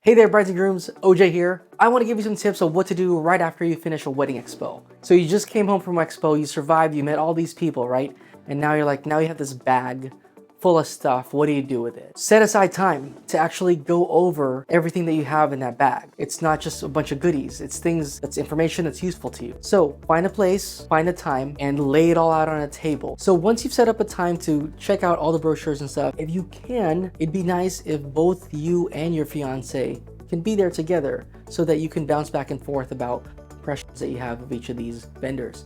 Hey there, brides and grooms, OJ here. I want to give you some tips of what to do right after you finish a wedding expo. So you just came home from expo, you survived, you met all these people, right? And now now you have this bag full of stuff. What do you do with it? Set aside time to actually go over everything that you have in that bag. It's not just a bunch of goodies. It's things, that's information that's useful to you. So find a place, find a time, and lay it all out on a table. So once you've set up a time to check out all the brochures and stuff, if you can, it'd be nice if both you and your fiance can be there together so that you can bounce back and forth about impressions that you have of each of these vendors.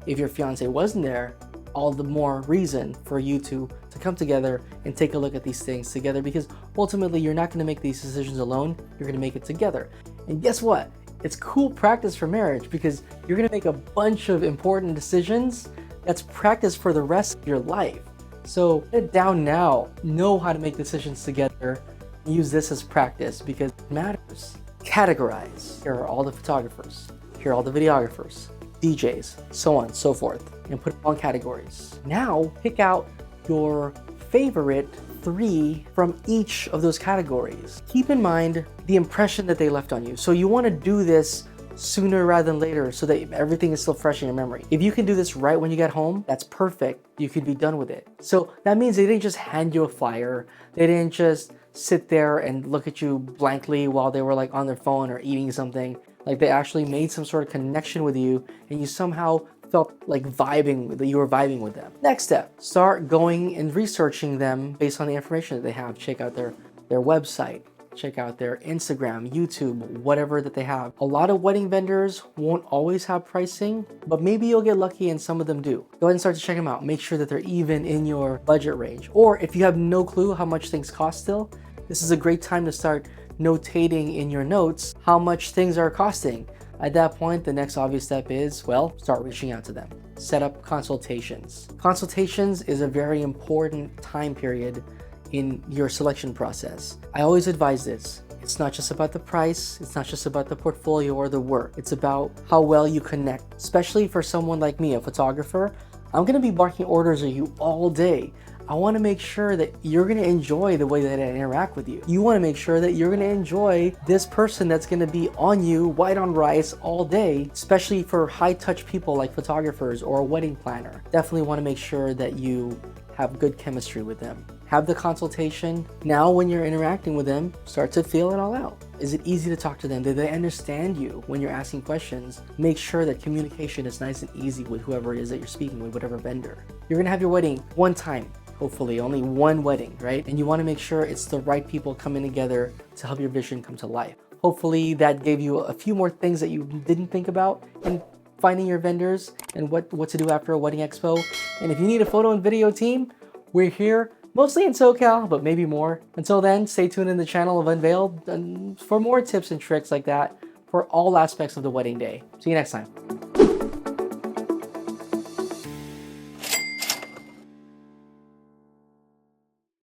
If your fiance wasn't there, all the more reason for you to come together and take a look at these things together, because ultimately you're not going to make these decisions alone, you're going to make it together. And guess what? It's cool practice for marriage because you're going to make a bunch of important decisions. That's practice for the rest of your life. So get it down now, know how to make decisions together, use this as practice because it matters. Categorize. Here are all the photographers, here are all the videographers, DJs, so on and so forth, and put them on categories. Now pick out your favorite 3 from each of those categories. Keep in mind the impression that they left on you. So you want to do this sooner rather than later so that everything is still fresh in your memory. If you can do this right when you get home, that's perfect. You could be done with it. So that means they didn't just hand you a flyer. They didn't just sit there and look at you blankly while they were like on their phone or eating something. Like they actually made some sort of connection with you and you somehow felt like that you were vibing with them. Next step, start going and researching them based on the information that they have. Check out their website, check out their Instagram, YouTube, whatever that they have. A lot of wedding vendors won't always have pricing, but maybe you'll get lucky and some of them do. Go ahead and start to check them out. Make sure that they're even in your budget range. Or if you have no clue how much things cost still, this is a great time to start notating in your notes how much things are costing. At that point, the next obvious step is, well, start reaching out to them. Set up consultations. Consultations is a very important time period in your selection process. I always advise this. It's not just about the price, it's not just about the portfolio or the work. It's about how well you connect. Especially for someone like me, a photographer, I'm gonna be barking orders at you all day. I want to make sure that you're going to enjoy the way that I interact with you. You want to make sure that you're going to enjoy this person that's going to be on you, white on rice all day, especially for high touch people like photographers or a wedding planner. Definitely want to make sure that you have good chemistry with them. Have the consultation. Now when you're interacting with them, start to feel it all out. Is it easy to talk to them? Do they understand you when you're asking questions? Make sure that communication is nice and easy with whoever it is that you're speaking with, whatever vendor. You're going to have your wedding one time. Hopefully only one wedding, right? And you want to make sure it's the right people coming together to help your vision come to life. Hopefully that gave you a few more things that you didn't think about in finding your vendors and what to do after a wedding expo. And if you need a photo and video team, we're here, mostly in SoCal, but maybe more. Until then, stay tuned in the channel of Unveiled for more tips and tricks like that for all aspects of the wedding day. See you next time.